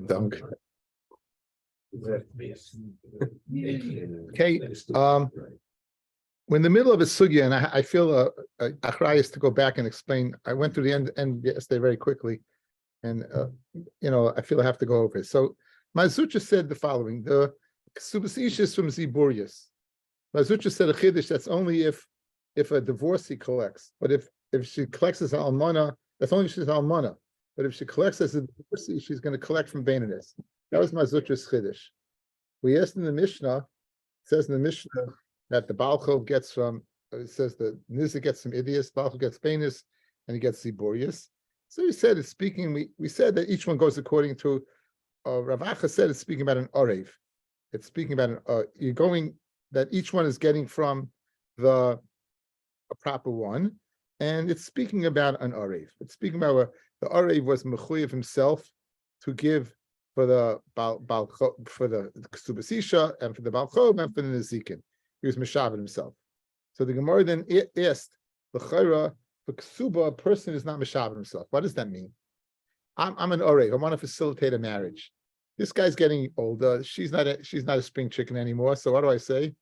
Dunk. Okay. We're in the middle of a sugya, and I feel achrayus to go back and explain. I went through the end yesterday very quickly, and I feel I have to go over it. So Mazucha said the following: the subsistishis from Ziburius. Mazucha said a chiddush that's only if a divorcee collects, but if she collects as an almana, that's only if she's an almana. But if she collects as a divorcee, she's going to collect from Baininus. That was Mazucha's chiddush. We asked in the Mishnah. It says in the Mishnah that the Baal Chov gets from. It says the Nizik gets from Idias, Baal Chov gets Bainis, and he gets Ziburius. So he said it's speaking. We said that each one goes according to. Rav Acha said it's speaking about an orev. It's speaking about you're going that each one is getting from a proper one, and it's speaking about an orev. It's speaking about where the orev was mechuyev himself to give for the for the ksubasisha and for the Baal Chov and for the Nezikin. He was meshavet himself. So the Gemara then asked the chayra for ksuba, a person is not meshavet himself. What does that mean? I'm an orev. I want to facilitate a marriage. This guy's getting older. She's not a spring chicken anymore. So what do I say?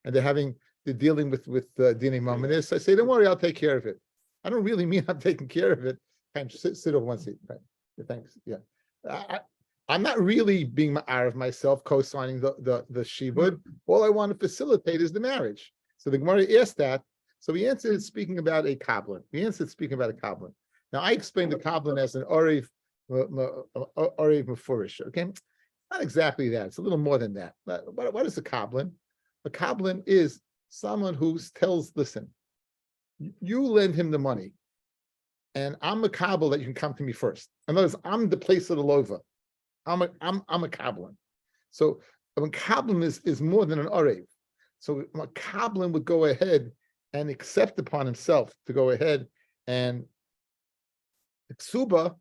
And they're dealing with Dine Mominis. I say, don't worry, I'll take care of it. I don't really mean I'm taking care of it. Kind of sit over one seat. Right. Thanks. Yeah. I'm not really being ma'arav myself, co-signing the shibud. All I want to facilitate is the marriage. So the Gemara asked that. So he answered speaking about a kabbalah. Now I explained the kabbalah as an orev mefurish. Okay, not exactly that. It's a little more than that. What is a kabbalah? A kabbalah is someone who tells, listen, you lend him the money, and I'm a kabbalah that you can come to me first. In other words, I'm the place of the lova. I'm a kabbalah. So a kabbalah is more than an orev. So a kabbalah would go ahead and accept upon himself to go ahead and ksuba.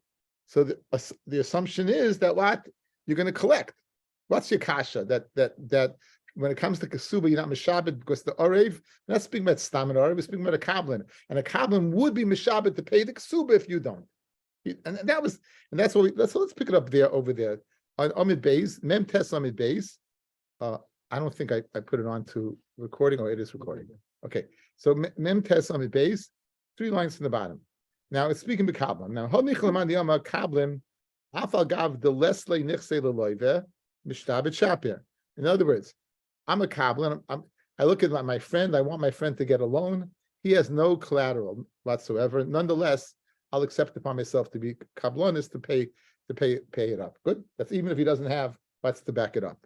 So the assumption is that what you're going to collect. What's your kasha? That when it comes to ksuba, you're not mishabed because the orev. We're not speaking about stam and orev. We're speaking about a kabbalah, and a kabbalah would be mishabed to pay the ksuba if you don't. And that's what let's pick it up there over there on Amid Beis, Mem Tes Amid Beis. I don't think I put it on to recording, or it is recording. Okay, so Mem Tes Amid Beis, 3 lines from the bottom. Now it's speaking of kabbalah. Now Honichlam the Yama kabbalah afal gav the lesle nichse leloive mishtabet shapir. In other words, I'm a kabbalah. I look at my friend. I want my friend to get a loan. He has no collateral whatsoever. Nonetheless, I'll accept upon myself to be kabbalah to pay it up. Good. That's even if he doesn't have what's to back it up.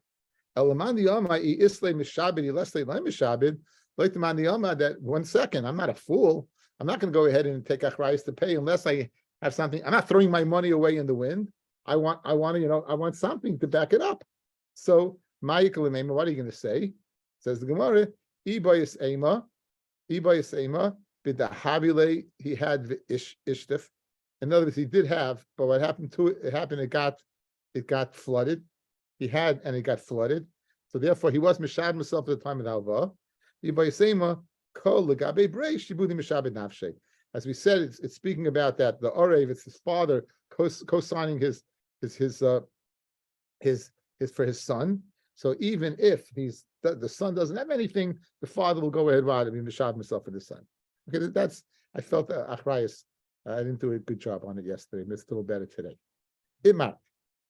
Elaman the Yama isle mishabed lesle le mishabed. Like the man the Yama that 1 second. I'm not a fool. I'm not going to go ahead and take achrayus to pay unless I have something. I'm not throwing my money away in the wind. I want something to back it up. So, what are you going to say? Says the Gemara, Ibayis Ema, Bidahabile, he had ishtif. In other words, he did have, but what happened to it? It got flooded. He had, and it got flooded. So therefore, he was mishad himself at the time of the Alva. Ibayis Ema. As we said, it's speaking about that the orev, it's his father co-signing his for his son. So even if the son doesn't have anything, the father will go ahead and be mishad himself for the son. Okay, I felt achrayus. I didn't do a good job on it yesterday, but it's a little better today. Imar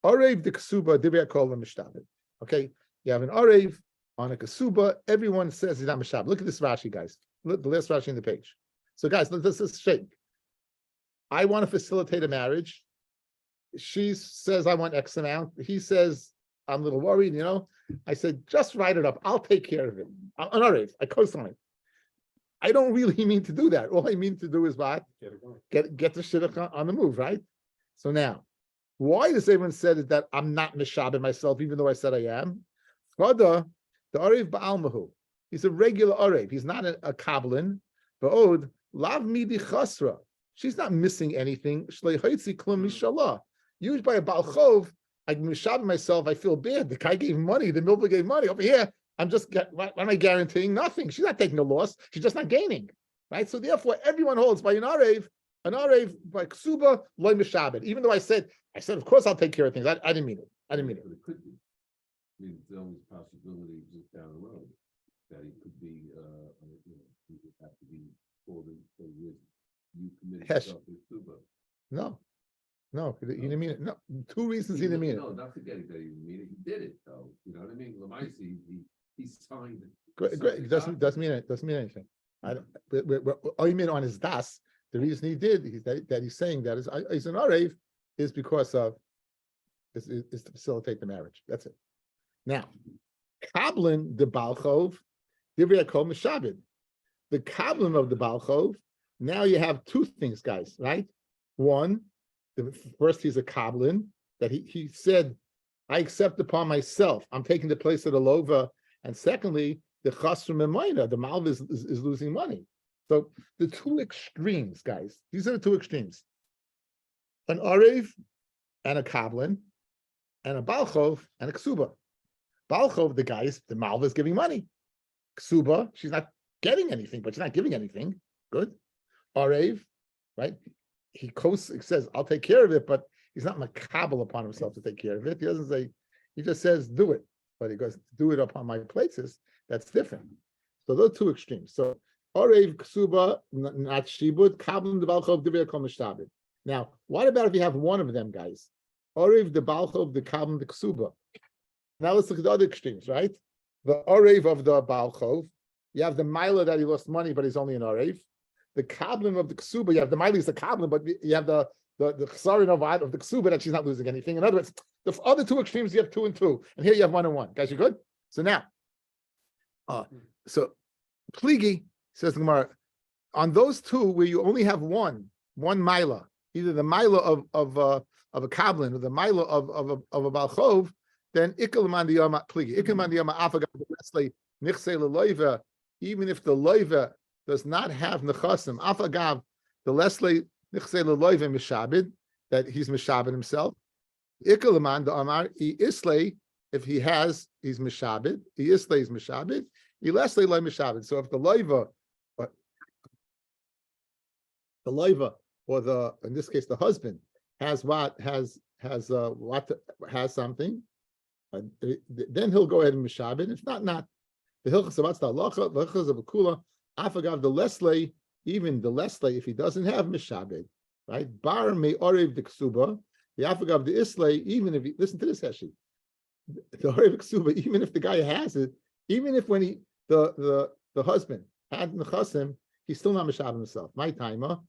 orev the ksuba dibya kol mishtabed. Okay, you have an orev. On a kasuba, everyone says he's not mishab. Look at this Rashi, guys. Look, the last Rashi in the page. So, guys, let's shake. I want to facilitate a marriage. She says I want X amount. He says I'm a little worried. I said just write it up. I'll take care of it. All right, I co-sign. I don't really mean to do that. All I mean to do is what get the shit on the move, right? So now, why does everyone say that I'm not mishab myself, even though I said I am? The Orev Ba'almahu. He's a regular Orev. He's not a Kabbalin. Ba'od, Lav Midi Chasra. She's not missing anything. Shleihaitzi Klum Mishallah. Used by a Baal Chov, I mishab myself, I feel bad. The guy gave money, the Milva gave money. Over here, what am I guaranteeing? Nothing. She's not taking a loss. She's just not gaining. Right? So therefore, everyone holds by an Orev, An arev by ksuba loy mishabed. Even though I said, of course I'll take care of things. I didn't mean it. I didn't mean it. But it could be. I mean, there's always a possibility just down the road that it could be, he would have to be pulled in with you committed Yes. yourself to Cuba. No, he didn't mean it. No, two reasons he didn't mean it. No, not forgetting that he didn't mean it. He did it though. You know what I mean? Lamaisi, he signed it. Great. It doesn't mean it. Doesn't mean anything. I don't. All you mean on his das. The reason he did that he's saying that is an arev is because of is to facilitate the marriage. That's it. Now, kablin the balchov divrei kol mishabed. The kablin of the balchov. Now you have two things, guys. Right? One, the first he's a kablin that he said, I accept upon myself. I'm taking the place of the lova. And secondly, the chasrum and minor, the malv is losing money. So the two extremes, guys, these are the two extremes. An arev and a kablin, and a balchov and a ksuba. Balchov, the malv is giving money. Ksuba, she's not getting anything, but she's not giving anything. Good. Arev, right? He says, I'll take care of it, but he's not makabel upon himself to take care of it. He doesn't say, he just says, do it. But he goes, do it upon my places. That's different. So those two extremes. So Arev ksuba not shibud kablim the balchov divrei kol mishtabed. Now, what about if you have one of them, guys? Arev the balchov the kablim the ksuba. Now let's look at the other extremes, right? The Arev of the balchov, you have the milah that he lost money, but he's only an Arev. The kablim of the ksuba, you have the milah is the kablim, but you have the chesaron of the ksuba that she's not losing anything. In other words, the other two extremes you have 2 and 2, and here you have 1 and 1. Guys, you good? So now, so pligi says the Gemara, on those two where you only have one milah, either the milah of a kablin or the milah of a balchov, then ikal man diyama pligi, ikal man diyama afagav lesli nichse leloiva, even if the loiva does not have nechasim, afagav the lesli nichse leloiva mishabed, that he's mishabed himself. Ikal man the amar islay, if he has, he's mishabed. Islay is mishabed. Ilesle loy mishabed. So if the loiva, or in this case the husband has something, then he'll go ahead and mishabed. If not. The hilchas of the hilchas of akula afagav the lesle, even the lesle if he doesn't have mishabed, right? Bar me orev the ksuba, the afagav the islay, even if he listen to this Heshi, the orev ksuba, even if the guy has it, even if when the husband had nechasim, he's still not mishabed himself. My timer,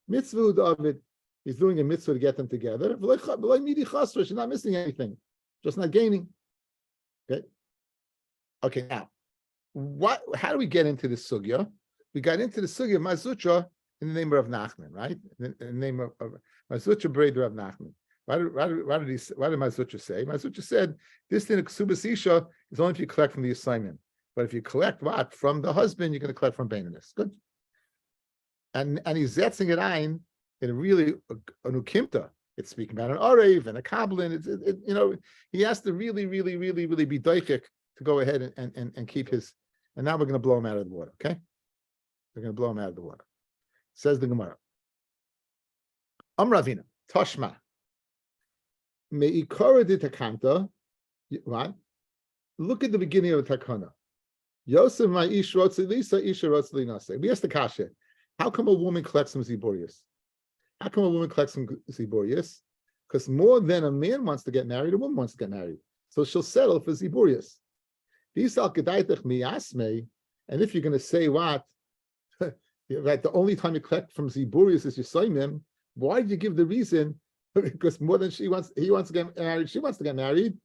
mitzvah David, he's doing a mitzvah to get them together. She's not missing anything, just not gaining. Okay, now, how do we get into this sugya? We got into the sugya of Mazutra in the name of Nachman, right? In the name of Mazutra Breder of Nachman. What did Mazutra say? Mazutra said, this thing of Ksubas Isha is only if you collect from the assignment. But if you collect what? From the husband, you're going to collect from Baininus. Good. And he's zetzing it ein in really a ukimta. It's speaking about an arev and a kablin. He has to really be doichik to go ahead and keep his. And now we're going to blow him out of the water. Okay, we're going to blow him out of the water. Says the Gemara. Ravina Toshma. Meikora de takanta. What? Look at the beginning of the takana. Yosef my ish rotzi lisa isha rotzi linase. We asked the kasha. How come a woman collects some ziborius? How come a woman collects some ziborius? Because more than a man wants to get married, a woman wants to get married. So she'll settle for ziborius. And if you're going to say what, right, the only time you collect from ziborius is Yisoimim, why did you give the reason? Because more than he wants to get married, she wants to get married.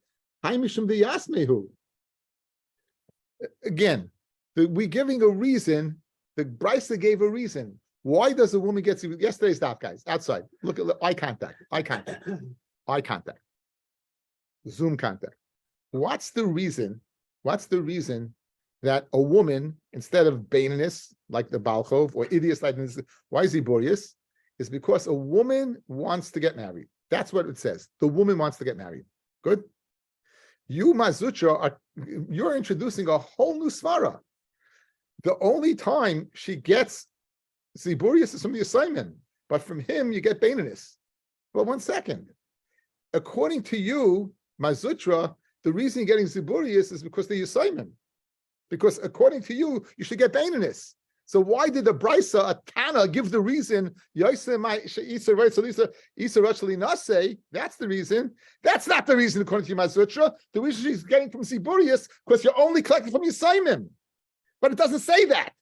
Again, we're giving a reason. The Brisa gave a reason. Why does a woman get yesterday's daf, guys? Outside. Look at eye contact. Zoom contact. What's the reason that a woman, instead of baininus, like the Balchov, or idios like this, why is he Boreas? Is because a woman wants to get married. That's what it says. The woman wants to get married. Good. You, Mazutra, you're introducing a whole new svara. The only time she gets Ziburius is from the assignment, but from him you get Baininus. Well, 1 second. According to you, Mazutra, the reason you're getting Ziburius is because they're Yisayimim. Because according to you, you should get Baininus. So why did the Brisa, a Tana, give the reason? That's the reason. That's not the reason according to you, Mazutra. The reason she's getting from Ziburius because you're only collecting from Yisayimim. But it doesn't say that.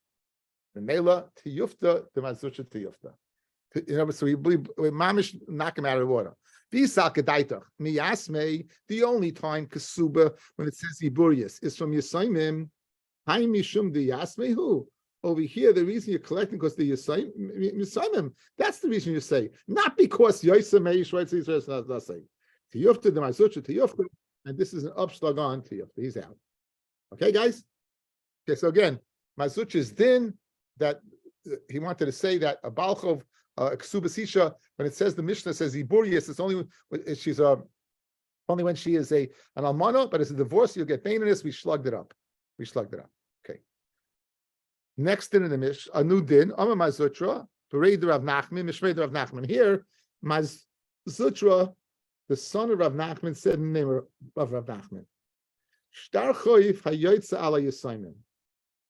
The Mela Tiyufta, the Mazutra Tiyufta. So we believe Mamish knock him out of the water. The only time Kasuba when it says Ziburius is from Yisayimim. Over here, the reason you're collecting because the Yisayimim, that's the reason you say, not because Yisayim say. Tiyufta the Mazutra Tiyufta, and this is an upslug on Tiyufta. He's out. Okay, guys. Okay, so again, Mazutra's din that he wanted to say that a Balchov Ksuba Sisha, when it says the Mishnah says Ziburius, it's only when she's only when she is an almana, but as a divorce, you'll get Baininus. We slugged it up. Okay. Next din in the Mish, a new din, Amar Mazutra, Bereid Rav Nachman, Mishmeid Rav Nachman. Here, Mazutra, the son of Rav Nachman, said in the name of Rav Nachman, Shtar Choyif Hayotza Ala Yisayimim.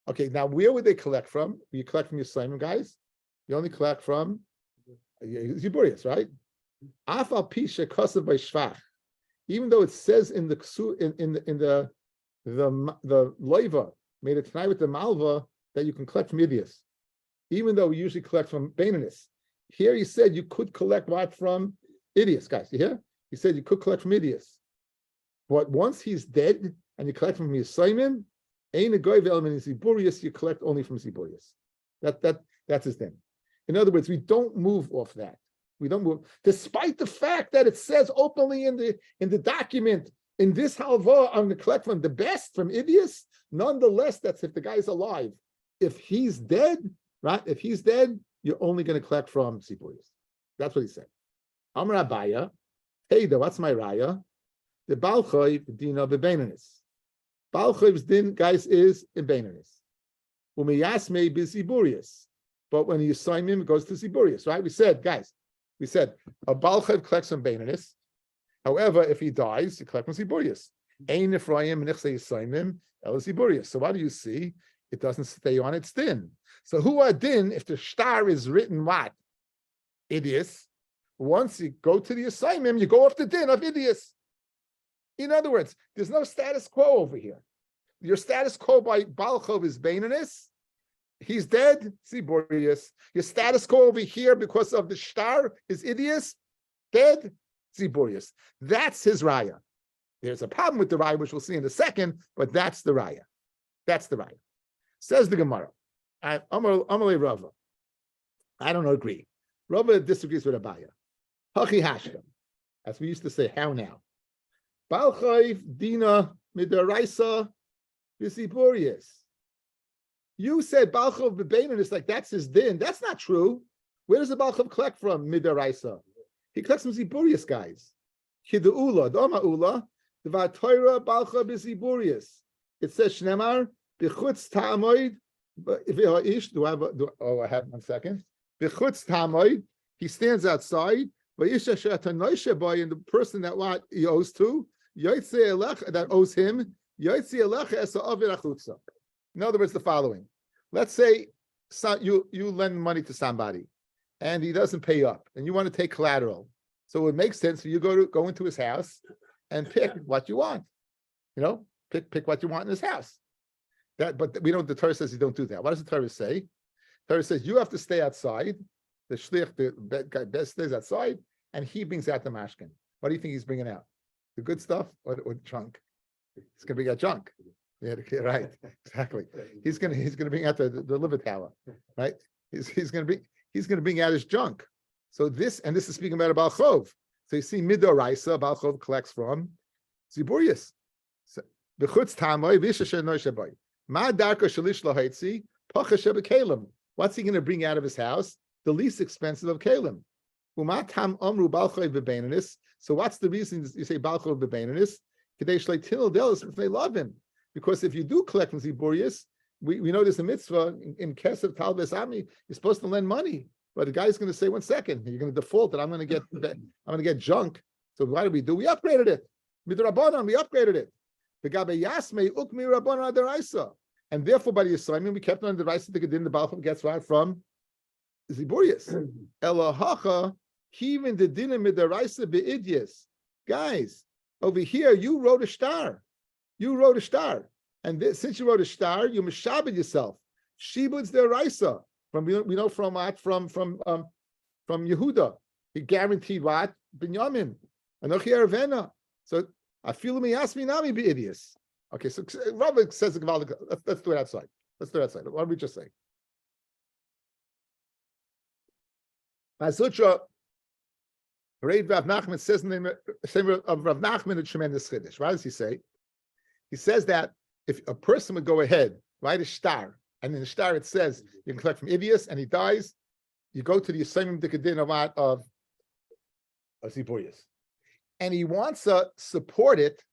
Okay, now where would they collect from? You collect from Yisayimim, guys. You only collect from Ziburius, right? Afal Pisha Kosav by Shvach. Even though it says in the loiva made it tonight with the malva that you can collect from Idias, even though we usually collect from Baininus. Here he said you could collect what from Idias, guys. You hear? He said you could collect from Idias. But once he's dead and you collect from Yisayimim, Ein Goy element in Ziburius, you collect only from Ziburius. That's his thing. In other words, we don't move off that. We don't move, despite the fact that it says openly in the document, in this halva, I'm going to collect from the best, from Idias. Nonetheless, that's if the guy's alive. If he's dead, right? If he's dead, you're only going to collect from Ziburius. That's what he said. Amar Abaya, hey, what's my raya? The Balchoy Dina Bebaininus. Balchoy's din, guys, is in Baininus. Umiyasme be Ziburius. But when you sign him, it goes to Ziburius, right? We said a Balchoy collects from Baininus. However, if he dies, you collect from Ziburius. Ein Ephraim Nichse Yisayimim El Ziburius. So what do you see? It doesn't stay on its din. So who are din if the star is written what? Idias. Once you go to the assignment, you go off the din of Idias. In other words, there's no status quo over here. Your status quo by Balchov is Baininus. He's dead, Ziburius. Your status quo over here because of the star is Idias. Dead, Ziburius. That's his raya. There's a problem with the raya, which we'll see in a second, but that's the raya. That's the raya. Says the Gemara. Amalei Rava. I don't agree. Rava disagrees with Abaya. Hachi hashka. As we used to say, how now? Balchayv dina midaraisa v'ziburius. You said Balchayv b'beinin is like that's his din. That's not true. Where does the Balchayv collect from? Midaraisa. He collects from Ziburius, guys. Kidu'ula, doma ula, Torah Balchayv b'ziburius. It says Shnemar b'chutz ta'amoid. V'ha'ish. I have 1 second. B'chutz ta'amoid. He stands outside. V'yisha she'atanoisha boy, and the person that what he owes to, that owes him. In other words, the following. Let's say you lend money to somebody, and he doesn't pay up, and you want to take collateral. So it makes sense for you go into his house and pick what you want. Pick what you want in his house. But we don't. The Torah says you don't do that. What does the Torah say? The Torah says you have to stay outside. The shliach, the guy best stays outside, and he brings out the mashkin. What do you think he's bringing out? The good stuff or junk? He's going to bring out junk. Yeah, right. Exactly. He's going to bring out the liver tower, right? He's going to bring out his junk. So this is speaking about a Balchov. So you see, midoraisa Balchov collects from Ziburius. B'chutz tamoy v'yishasher noishaboy. Ma darka shalish lahaitzi pacha shebekalim. What's he going to bring out of his house? The least expensive of kalim. Umatam omru balchov b'beinanis. So what's the reason you say balchov b'beinanis? Kadei shleitil delis if they love him. Because if you do collect from Ziburius, we know there's a mitzvah in Kesef Talbes Ami. You're supposed to lend money. But the guy's going to say, 1 second, you're going to default that I'm going to get junk. So what did we do? We upgraded it. Midrabanan, we upgraded it. The Gabe Yasme Ukmi Rabbanan Adaraisa. And therefore, by the assignment, we kept on the Raisa the Gedin, the Balcham gets right from Ziburius. Elahacha, even the dinner midaraisa be'idias. Guys, over here, you wrote a star. You wrote a star. And since you wrote a star, you mishabed yourself. Shibud's the Raisa. We know from what? From Yehuda. He guaranteed what? Binyamin. Anochi Arvena. So I feel me ask me nami be'idias. Okay, so Rabbi says, let's do it outside. Let's do it outside. What did we just say? Masutra, Rav Nachman says in the name of Rav Nachman, a tremendous chiddush. What does he say? He says that if a person would go ahead, write a star, and in the star it says you can collect from Idias, and he dies, you go to the Yisayim Dikadin of Ziburius. And he wants to support it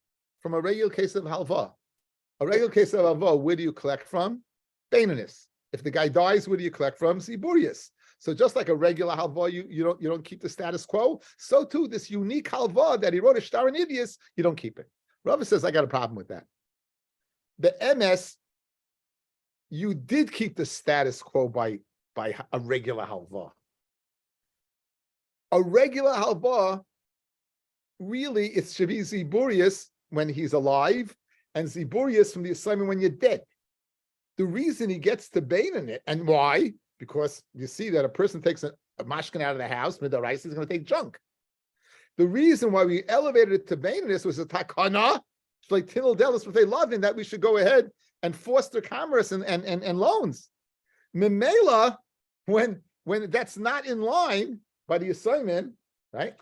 from a regular case of halva. A regular case of halva, where do you collect from? Baininus. If the guy dies, where do you collect from? Ziburius. So just like a regular halva, you don't keep the status quo. So too, this unique halva that he wrote a star in Idias, you don't keep it. Rabbi says, I got a problem with that. The MS, you did keep the status quo by a regular halva. A regular halva, really, it should be Ziburius when he's alive, and Ziburius from the assignment when you're dead. The reason he gets to bain in it, and why? Because you see that a person takes a mashkin out of the house, midaraisa is going to take junk. The reason why we elevated it to bain in this was a takana, it's like Tinel Delis, what they love in that we should go ahead and foster commerce and loans. Memela, when that's not in line by the assignment, right?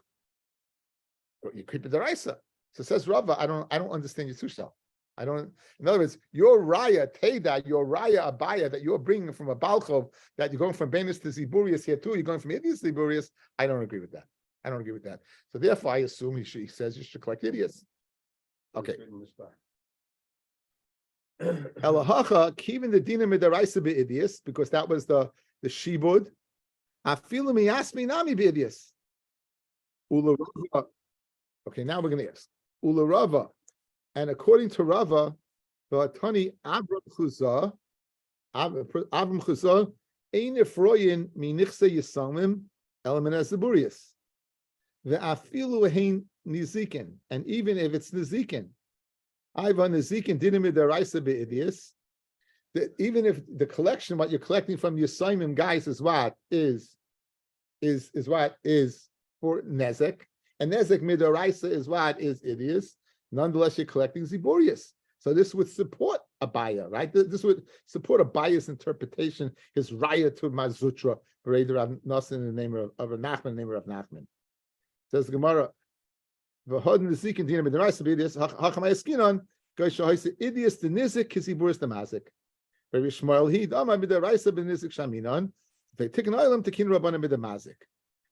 You keep the deraisa. So says Rava, I don't understand your tushel. I don't. In other words, your raya teda, your raya abaya that you're bringing from a balchov, that you're going from Benis to Ziburius here too. You're going from Idias to Ziburius. I don't agree with that. I don't agree with that. So therefore, I assume he says you should collect Idias. Okay. Elahacha kivin the dina midaraisa be'idias, because that was the shibud. Afilu miyasmi nami be'idias. Okay, now we're going to ask Ula Rava, and according to Rava, the Atani Abram Chuzah ein efroyin minichse yisamim element as Ziburius. The afilu hein nizikin, and even if it's nizikin, Ivan nizikin dinamid deraisa be'idias. Even if the collection, what you're collecting from your Simon guys is what is for nezek, and nezek midaraisa is what is idias. Nonetheless, you're collecting Ziburius. So this would support Abaya, right? This would support a bias interpretation, his raya to Mazutra, Bereder Rav Nosson in the name of Nachman, in the name of Nachman. Says the Gemara, V'hodin Zikin Dina midaraisa b'idias hachamay eskinon goy shahoyse idias the nizik kiziburius the mazik. Rabbi Shmuel he dama midaraisa b'nizik shaminon v'tikin oilam tekin rabbanim b'damazik.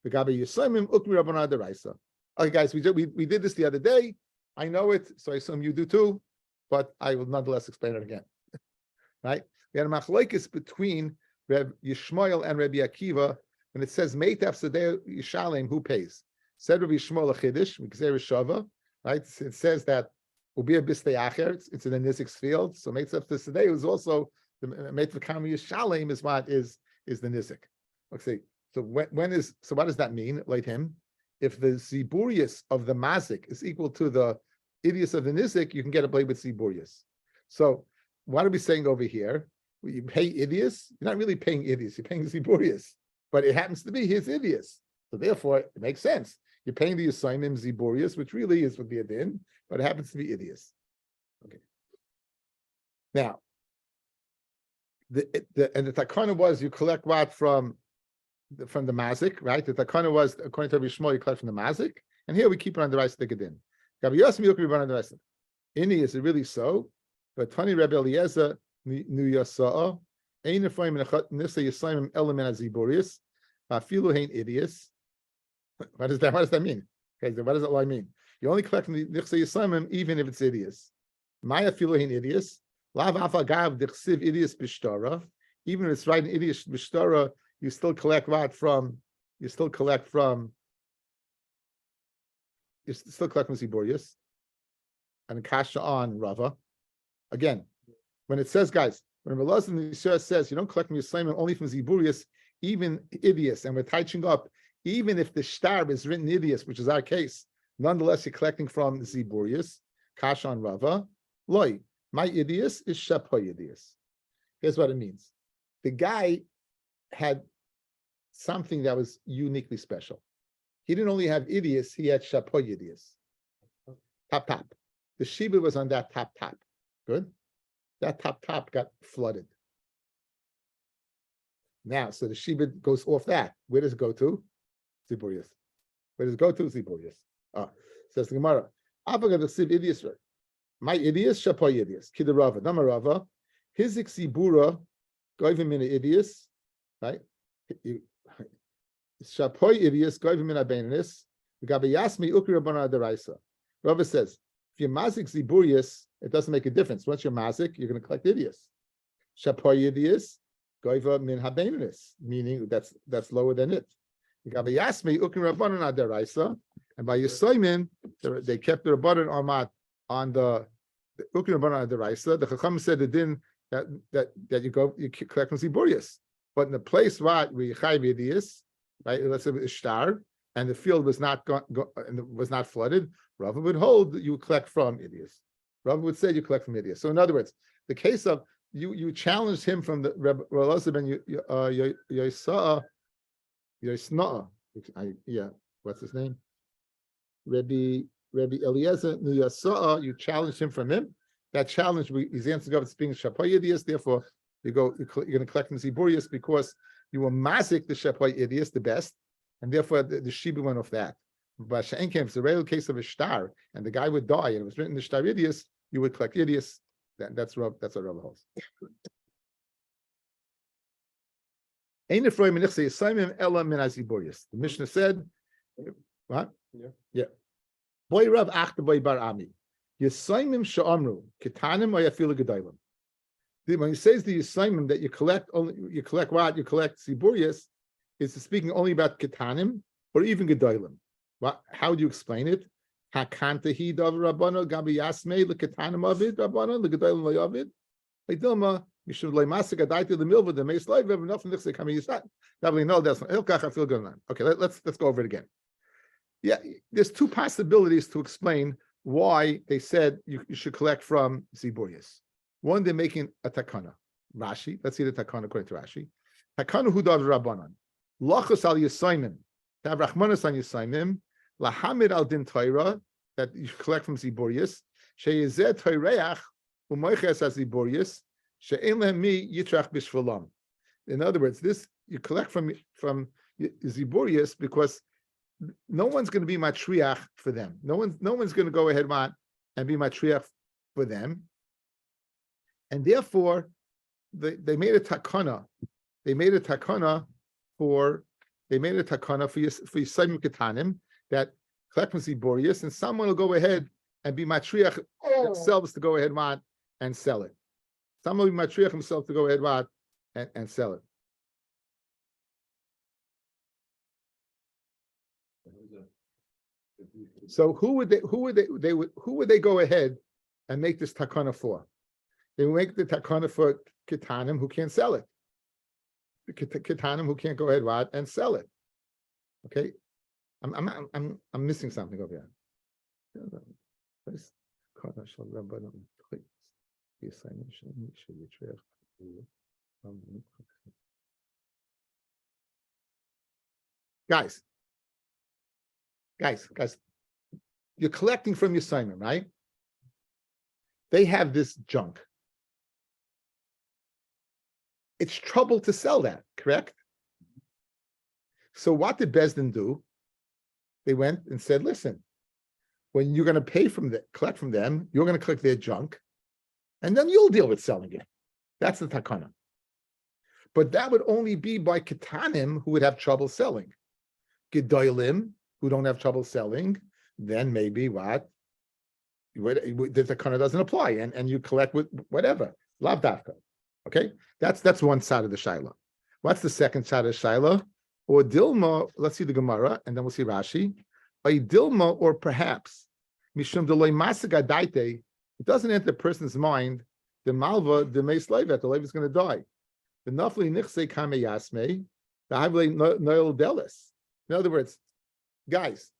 V'gabe Yisayimim ukmi rabbanan deraisa. Okay, guys, we did this the other day. I know it, so I assume you do too, but I will nonetheless explain it again. Right? We had a machlokes between Reb Yishmael and Rabbi Akiva, and it says Meitav Sadeh Yishalem, who pays? Said Rabbi Yishmael a chiddush, Mikzeh Rishava, right? It says that Ubir Bistei Acher, it's in the Nizik's field. So Meitav Sadeh is also the Meitav Kami Yishalem is what is the Nizik. Okay, so when is so what does that mean? Like him, if the Ziburius of the Mazik is equal to the Idias of the Nizik, you can get a blade with Ziburius. So what are we saying over here? Well, you pay Idias, you're not really paying Idias, you're paying Ziburius, but it happens to be his Idias. So therefore, it makes sense. You're paying the assignment Ziburius, which really is with the Adin, but it happens to be Idias. Okay. Now, the takana was you collect what from the Mazik, right? The takana was, according to Rabbi Shmuel, you collect from the Mazik, and here we keep it on the rice of the Gedin. Ini, is it really so? But Tani Rebbe Eliezer nu Yasa'a ein efraim nisa Yisayim element as Ziburius afilu hein idias. What does that mean? Okay, what does that mean? You only collect the nisa Yisayim even if it's idias. Maya afilu hein idias. Lav afagav dichsiv idias b'shtara. Even if it's right in idias b'shtara, you still collect what from? You still collect from. You still collect from Ziburius, and kasha on Rava. Again, when it says, guys, when Rabbi says you don't collect from Yisraelim only from Ziburius, even Idius, and we're touching up, even if the shtar is written Idius, which is our case, nonetheless you're collecting from Ziburius, kasha on Rava. Loi, my Idius is Shapoy Idius. Here's what it means. The guy had something that was uniquely special. He didn't only have Idius, he had Shapoy Idius. Top. The Sheba was on that top. Good? That top got flooded. Now, so the Sheba goes off that. Where does it go to? Ziburius. Where does it go to? Ziburius. Says the Gemara. My Idius, Shapoy Idius. Kidarava, Damarava. Hizik Zibura, Goivim in Idius, right? Shapoy Idius, Goivim in Abenis. Gabi Yasmi Ukri Rabbana Deraisa. Rabbi says, if you're mazik Ziburius, it doesn't make a difference. Once you're mazik, you're going to collect Idius. Shapoy Idius, Goiva min Habenis, meaning that's lower than it. Gabi Yasmi Ukri Rabbana Deraisa. And by Yisoimin, they kept the Rabbanan on the Ukri Rabbana Deraisa. The Chacham said it didn't. That you collect from Ziburius, but in the place where you chayv Idius, right? Let's say it's shtar, and the field was not was not flooded. Rabbi would hold that you collect from Idius. Rabbi would say you collect from Idius. So in other words, the case of you challenged him from the Rabbi ben Yosna'a. Yeah, what's his name? Rabbi Eliezer Yasa'a. You challenged him from him. That challenge, his answer is being Shapoy Idius. Therefore, you're going to collect from Ziburius because you were mazik the Shapoy Idius the best, and therefore the Sheba went off that. But She'en came, it's a real case of a shtar, and the guy would die, and it was written the shtar Idius, you would collect Idius. That's what Rabbi holds. The Mishnah said, what? Yeah. Boy Rav Achta Boy Bar Ami. Yisaimim she'amru ketanim or yafilu gedailim. When he says the Yisaimim that you collect Ziburius, is speaking only about ketanim or even gedailim. How do you explain it? Hakanta he dav rabbano gabi yasmei leketanim avid rabbano legedailim layavid. Leidilma mishum leimasik adaiti the milva the meis live have enough nichse coming yisat. Doubly no, that's not. I feel good on. Okay, let's go over it again. Yeah, there's two possibilities to explain why they said you should collect from Ziburius. One, they're making a takana. Rashi, let's see the takana according to Rashi. Takana hudav rabbanan. Lachos al Yisaimim. To have rachmanas on Yisaimim. Lahamid al din Torah, that you collect from Ziburius. Sheyezeh Toireach umoiches as Ziburius. She'en lehem mi yitrach bishvalam. In other words, this you collect from Ziburius because no one's going to be matriach for them. No one's going to go ahead and be matriach for them, and therefore they made a takana. They made a takana for Yisayim Ketanim that collect from Ziburius, and someone will go ahead and be matriach themselves to go ahead and sell it. Someone will be matriach himself to go ahead and sell it. So who would they go ahead and make this takana for? They would make the takana for ketanim who can't sell it. The ketanim who can't go ahead and sell it. Okay, I'm missing something over here. Guys, you're collecting from your Simon, right? They have this junk. It's trouble to sell that, correct? So what did Bezdin do? They went and said, listen, when you're going to collect from them, you're going to collect their junk, and then you'll deal with selling it. That's the takana. But that would only be by ketanim who would have trouble selling. Gedolim, who don't have trouble selling, then maybe the takana doesn't apply, and you collect with whatever. Lav dafka. Okay, that's one side of the shaila. What's the second shot of Shaila? Or Dilma, let's see the Gemara, and then we'll see Rashi. A Dilma, or perhaps, Mishum Deloy Masaga Daite, it doesn't enter the person's mind, the Malva, the Meis Levet, the Levet is going to die. The Nafli Nichse Kame Yasme, the Havle Noel Delis. In other words, guys,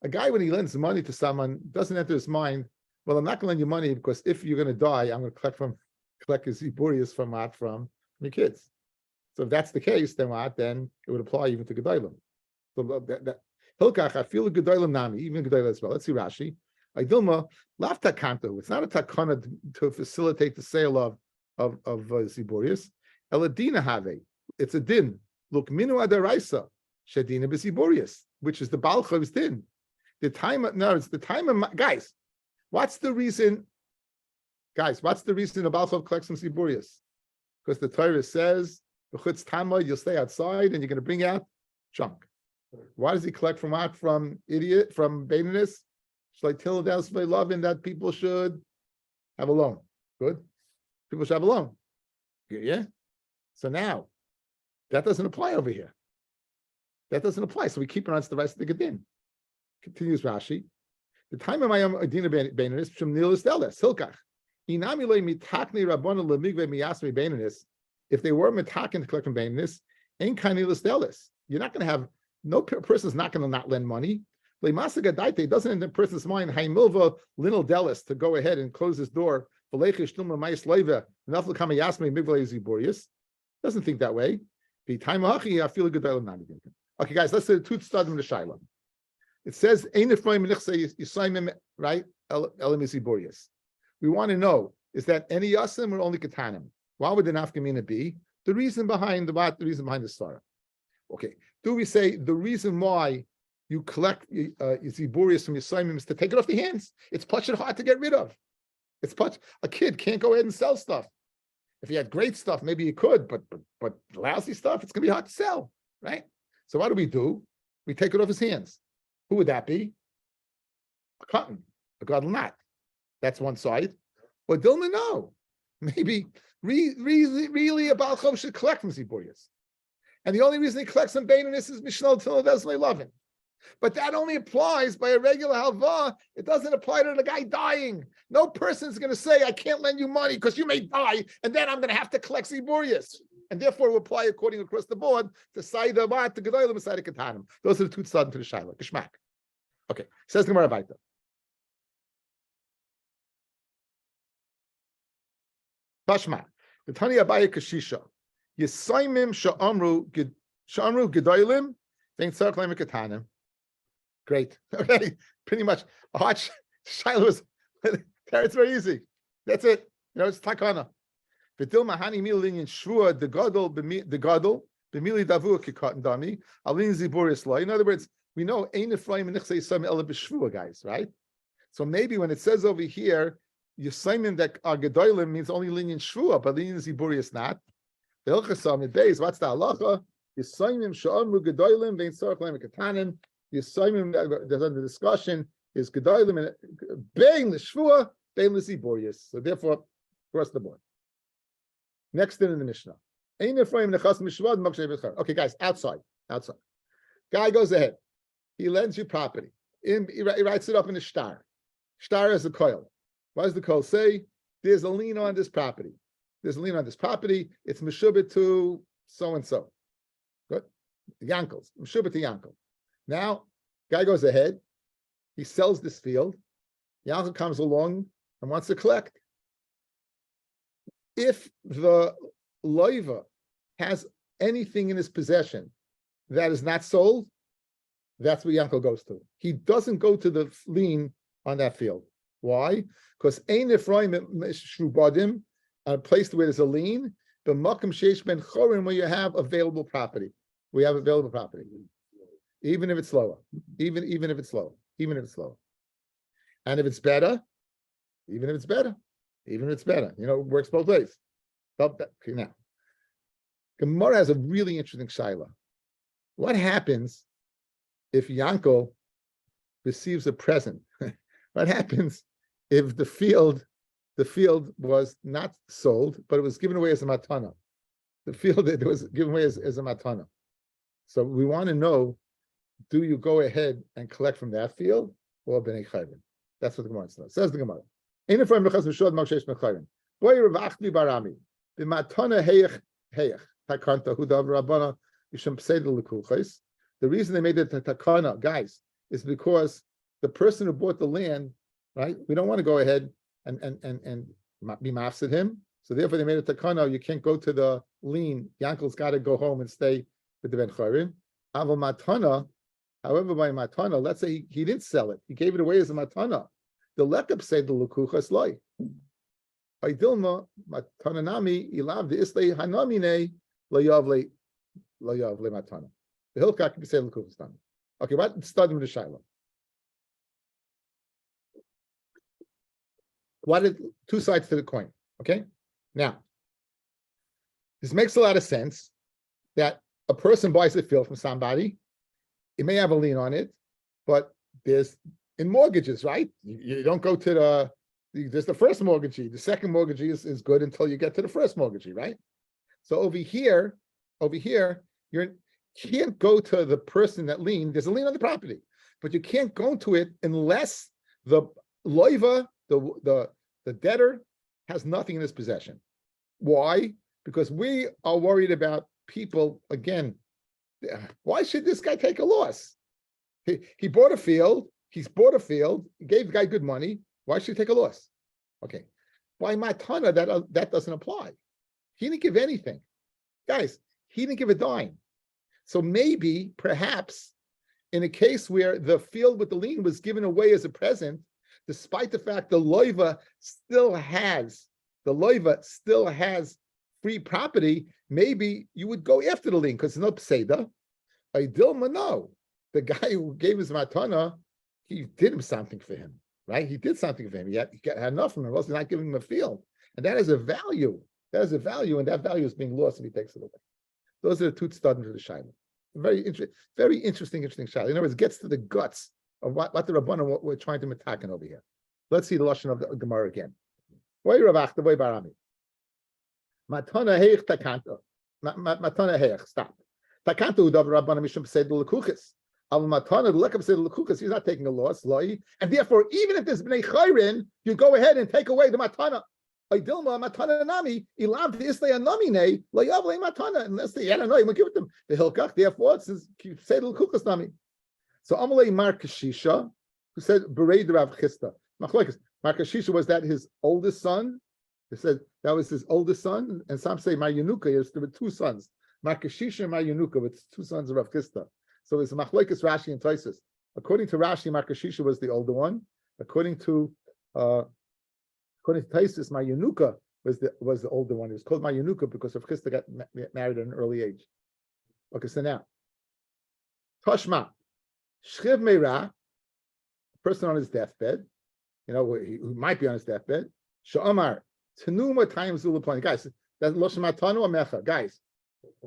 a guy, when he lends money to someone, doesn't enter his mind, well, I'm not going to lend you money because if you're going to die, I'm going to collect his Iburius from your kids. So if that's the case, then what? Then it would apply even to Gedolim. So Hilkach, I feel a Gedolim Nami, even Gedolim as well. Let's see Rashi. Aidilma, lav takanto. It's not a takana to facilitate the sale of Ziburius. Eladina have. It's a din. Look, minu adaraisa shedina b'Ziburius, which is the Balchov's din. It's the time of guys. What's the reason? Guys, what's the reason the Balchov collects from Ziburius? Because the Torah says, you'll stay outside and you're going to bring out junk. Why does he collect from what? From Baininus? Loving that people should have a loan. Good. People should have a loan. Yeah. So now, that doesn't apply over here. That doesn't apply. So we keep it on the rest of the Gitin. Continues Rashi. The time of my Adina Baininus from Nilis Delis, Hilkach. If they were metakin to collect from Baininus, ain't Kanilis Delis. You're not going to have, no person's not going to not lend money. It doesn't in the person's mind, Haimilva Linal Delis, to go ahead and close his door. Doesn't think that way. Okay, guys, let's say the two stadim to Shaila. It says, right? We want to know, is that any yasim or only katanim? Why would the nafkamina be? The reason behind the reason behind the star. Okay. Do we say the reason why you collect ziburius from Yisraelim is to take it off the hands? It's plush and hard to get rid of. It's plush. A kid can't go ahead and sell stuff. If he had great stuff, maybe he could, but lousy stuff, it's going to be hard to sell, right? So what do? We take it off his hands. Who would that be? A cotton, a gadol not. That's one side. But Dilma, no. Maybe really a Baal Chov should collect from Ziburius. And the only reason he collects from Baininus is Mishnah Tilodesle Lovin. But that only applies by a regular halva. It doesn't apply to the guy dying. No person's going to say, I can't lend you money because you may die, and then I'm going to have to collect Ziburius. And therefore, we apply according across the board to Saida Vat, to Gedolim, and Saida Katanim. Those are the two tzadim to the Shaila. Geshmak. Okay. Says the Gemara Baita. Bashma. The Tani Abaya Kashisha. Yisaimim sha'amru gedolim, vein tzarech leim katanim. Great. Okay. Pretty much. Shaila was, it's very easy. That's it. It's takana. V'til mahani milin shvua the gadol b'mili davua kikatan dami alin ziburis lo. In other words, we know ein Ephraim nichsei yisayim ela b'shvua, guys, right? So maybe when it says over here, Yisayim that are gedolim means only linyan shvua, but linyan ziburis not. The Hilchasam days. What's the halacha? Yisayim sha'amru gedolim vein tzarech leim katanim. Yisayim that's under discussion is gedolim and bein l'shvua bein l'ziburius. So therefore, across the board. Next in the Mishnah. Okay, guys, outside. Guy goes ahead. He lends you property. He writes it up in a shtar. Shtar is a coil. What does the coil say? There's a lien on this property. It's meshubit to so-and-so. Good. Yankels. Meshubit to Yankel. Now, guy goes ahead. He sells this field. Yankel comes along and wants to collect. If the loiva has anything in his possession that is not sold, that's what Yankel goes to. He doesn't go to the lien on that field. Why? Because ein Ephraim shrubadim, a place where there's a lien, the makam sheish ben chorim, where you have available property. We have available property, even if it's slower, even if it's slow, and if it's better, even if it's better. It works both ways. Okay, now, Gemara has a really interesting shaila. What happens if Yankel receives a present? What happens if the field was not sold, but it was given away as a matana? the field that was given away as a matana. So we want to know, do you go ahead and collect from that field or b'nei chayrin? That's what the Gemara says. Says the Gemara. Ain't from Mechas Mishod Makshesh Mechayrin. Boy Ravachli Barami. The matana heyach takanta hudav Rabbana yisham pseidel lekuchais. The reason they made it takana, guys, is because the person who bought the land, right? We don't want to go ahead and be mafsid him. So therefore they made it takana. You can't go to the lien. Yankel's got to go home and stay with the ben chayrin. Aval matana. However, by matana, let's say he didn't sell it. He gave it away as a matana. The lekab said the lekuchas loy. Dilma matananami ilav the islay hanamine layavle matana. The hilkak can say lekuchas nami. Okay, what studying the shaila? What are two sides to the coin? Okay, now this makes a lot of sense that a person buys a field from somebody. It may have a lien on it, but there's in mortgages, right? You don't go to there's the first mortgagee. The second mortgagee is good until you get to the first mortgagee, right? So over here, you can't go to the person that lien. There's a lien on the property, but you can't go to it unless the loiva, the debtor, has nothing in his possession. Why? Because we are worried about people again. Why should this guy take a loss? He bought a field. He's bought a field. He gave the guy good money. Why should he take a loss? Okay. By matana, that doesn't apply. He didn't give anything. Guys, he didn't give a dime. So maybe, perhaps, in a case where the field with the lien was given away as a present, despite the fact the loiva still has free property, maybe you would go after the lien because it's no pseida. Dilma, no. The guy who gave his matana, he did something for him, right? He did something for him. He had enough from him. Else he's not giving him a field. And that has a value. That has a value, and that value is being lost if he takes it away. Those are the two studies of the shaila. Very interesting shaila. In other words, it gets to the guts of what the Rabbanan, what we're trying to metaken over here. Let's see the lashon of the Gemara again. Way Ravach, the way Barami. Matana heich takanta. Matana heich. Stop. Takanta udav Rabbanan mishum pseidul lekuchis. Al matana the lekab pseidul lekuchis. He's not taking a loss, loy. And therefore, even if there's bnei chayrin, you go ahead and take away the matana. Dilma matana nami ilav the islay anamine layavle matana. Unless they, I don't know, you won't give it them the hilkach. Therefore, it says pseidul lekuchis nami. So Amalei Mar Kashisha, who said Berei Rav Chista. Mar Kashisha, was that his oldest son? They said that was his oldest son, and some say Mar Yenuka. There were two sons, Mar Kashisha and Mar Yenuka, with two sons of Rav Chista. So it's Machlokes Rashi and Tosfos. According to Rashi, Mar Kashisha was the older one. According to Tosfos, Mar Yenuka was the older one. It was called Mar Yenuka because Rav Chista got married at an early age. Okay, so now Toshma. Shchiv Meira, a person on his deathbed, who might be on his deathbed. Sha'amar, Tanuma times Zulaponi. Guys, that's Loshe Matana or Mecha. Guys,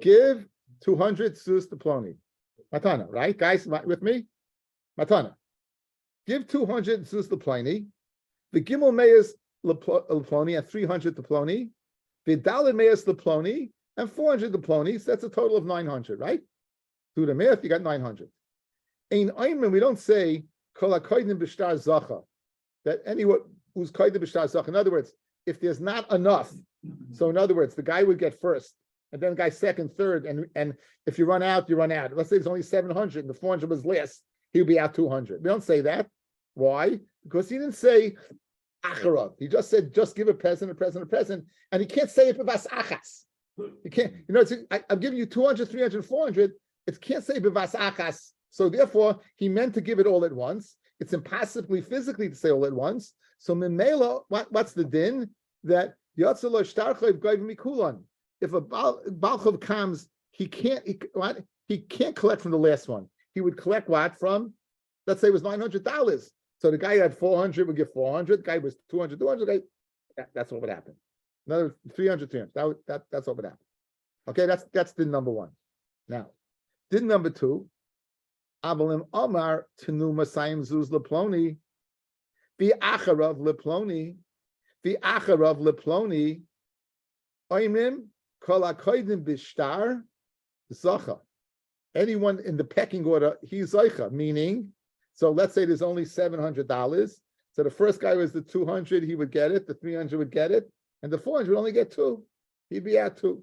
give 200 Sus to Ploni. Matana, right? Guys, with me? Matana. Give 200 Sus to Ploni. The Gimel Meis Ploni and 300 to Ploni. The Dalet Meis Ploni and 400 to Ploni. So that's a total of 900, right? Do the math, you got 900. In Ayman, we don't say kol hakoydim b'shtar zacha, that anyone who's koydim b'shtar zacha. In other words, if there's not enough, so in other words, the guy would get first, and then the guy second, third, and if you run out, you run out. Let's say there's only 700, and the 400 was less, he'll be out 200. We don't say that. Why? Because he didn't say acharav. He just said, just give a present, and he can't say it b'vas achas. You can't. I'm giving you 200, 300, 400. It can't say b'vas achas. So therefore, he meant to give it all at once. It's impossibly physically to say all at once. So memela, what's the din? That yatzalo shtarchayv goyv mikulan. If a balchov comes, he can't collect from the last one. He would collect what from? Let's say it was $900. So the guy had 400 would give 400. The guy was 200. That's what would happen. Another 300. That's what would happen. Okay, that's din number one. Now, din number two. Avalim Omar Tenu Masayim Zuz Leploni, the Acharav Leploni, Oimim Kol hakoydim bishtar zacha. Anyone in the pecking order, he's zacha, meaning, so let's say there's only $700. So the first guy was the 200, he would get it, the 300 would get it, and the 400 would only get 2. He'd be at 2.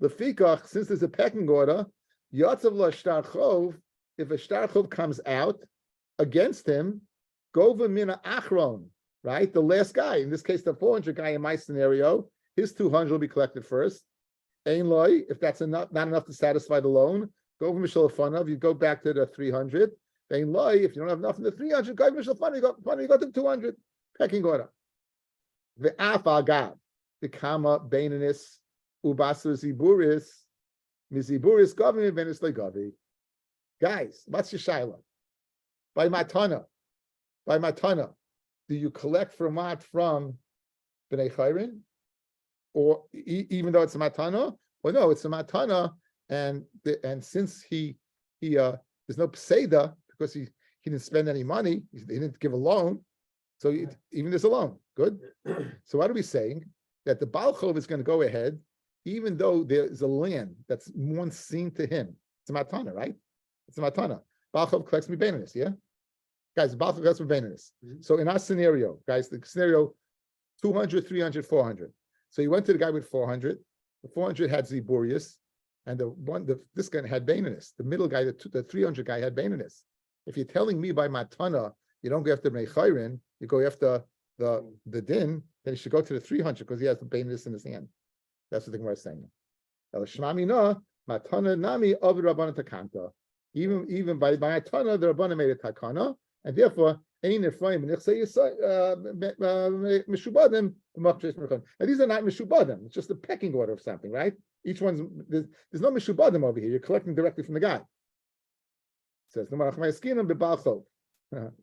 Lefikach, since there's a pecking order, Yatzav la shtar chov, if a shtar chov comes out against him, gova mina achron, right? The last guy, in this case, the 400 guy in my scenario, his 200 will be collected first. Ein loy, if that's enough, not enough to satisfy the loan, go from Mishal Fanav, you go back to the 300. Ein loy, if you don't have enough in the 300, go from Mishal Fanav, you go to the 200. Pecking order. The af agav, the kama beinanis ubasu ziburis, miziburis gavi benis legavi. Guys, what's your shaila? By matana, do you collect from what from Bnei Chayrin? Or even though it's a matana? Well, no, it's a matana, and since he there's no pseida because he didn't spend any money, he didn't give a loan, so even there's a loan. Good. So what are we saying? That the Baal Chov is going to go ahead, even though there's a land that's once seen to him. It's a matana, right? It's a matana. Baal Chov collects me beinanis, yeah? Guys, Baal Chov collects me beinanis. So in our scenario, guys, the scenario 200, 300, 400. So he went to the guy with 400. The 400 had Ziburius, and this guy had beinanis. The middle guy, the 300 guy had beinanis. If you're telling me by matana, you don't go after Mechayrin, you go after the din, then you should go to the 300 because he has the beinanis in his hand. That's the thing we're saying. Matana nami of Rabbana takanta. Even by matana, the Rabbana made a takana, and therefore ain't Ephraim and mishubadim. And these are not mishubadim. It's just a pecking order of something, right? Each one's there's no mishubadim over here. You're collecting directly from the guy. It says no. 1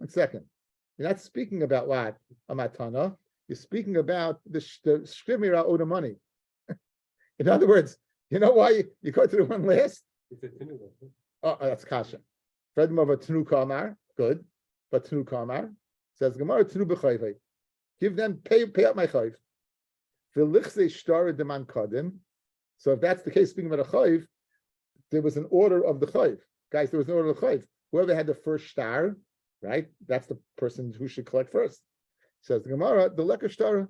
second. You're not speaking about what a matana. You're speaking about the shkimira owed the money. In other words, you know why you go to the one last? Oh, that's kasha. Fred of a tnu kamar, good, but tnu kamar says Gemara tnu b'chayvei. Give them pay up my chayv. V'lichzei shtar deman kadim. So if that's the case, speaking about a chayv, there was an order of the chayv. Guys, there was an order of the chayv. Whoever had the first shtar, right? That's the person who should collect first. Says the Gemara, the lekashtara.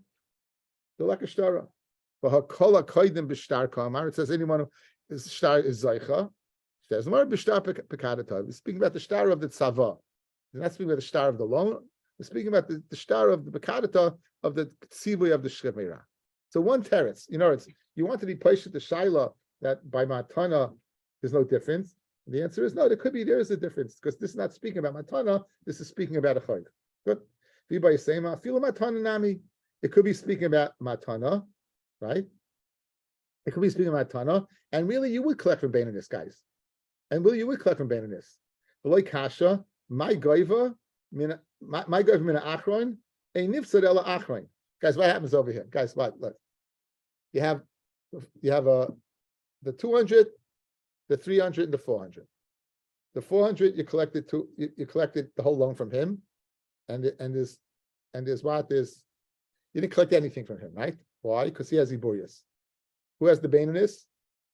V'hakola kaidim b'shtar kamar. It says anyone who is shtar is zaycha. It says Gemara b'shtar pekadata. We're speaking about the shtar of the tzava. We're not speaking about the shtar of the loan. We're speaking about the shtar of the pekadata of the tzivui of the shkemira. So one teretz. You know, you want to be patient the shaila that by matana there's no difference. The answer is no. There is a difference because this is not speaking about matana. This is speaking about a chayv. Good. It could be speaking about matana, right? It could be speaking about matana, and really you would collect from beinanis, guys. And really you would collect from beinanis. But like kasha, my goiva mina achron, a nifsad ela achron. Guys, what happens over here? Guys, what? Look, you have the 200, the 300, and the 400. The 400 you collected the whole loan from him, and there's you didn't collect anything from him, right? Why? Because he has Iburius. Who has the beinanis?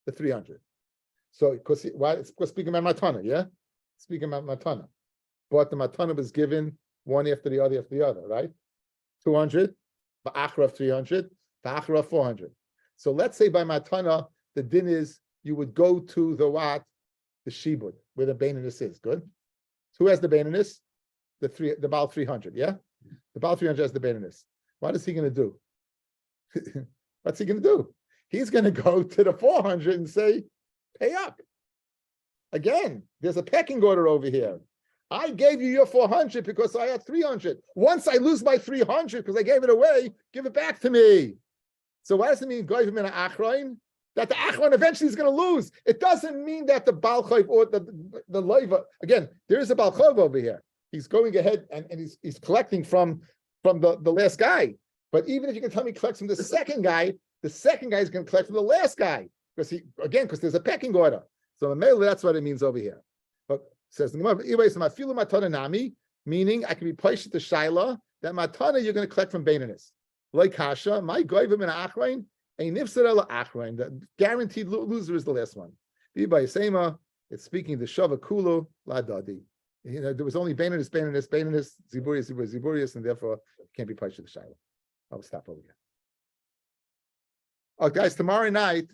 The 300. So because it's speaking about matana, yeah? Speaking about matana. But the matana was given one after the other, right? 200, ba'achra of 300, ba'achra of 400. So let's say by matana, the din is you would go to the what? The shibud, where the beinanis is. Good. So who has the beinanis? The Baal 300, yeah? The Baal 300 has the beinanis. What is he going to do? What's he going to do? He's going to go to the 400 and say, pay up. Again, there's a pecking order over here. I gave you your 400 because I had 300. Once I lose my 300 because I gave it away, give it back to me. So what does it mean? That the achron eventually is going to lose. It doesn't mean that the Baal Chayv or the Leiva, again, there is a Baal Chayv over here. He's going ahead and he's collecting from the last guy. But even if you can tell me he collects from the second guy is going to collect from the last guy. Because there's a pecking order. So that's what it means over here. But says the Gemara, meaning I can be placed at the shaila that matana you're going to collect from beinanis. Like kasha, my goyvim and achrain, A nifsar achrain, the guaranteed loser is the last one. By Sema, it's speaking the Shava Kulu Ladadi. There was only Baininus, Ziburius, and therefore it can't be punched to the Shiloh. I'll stop over here. Oh, guys, tomorrow night.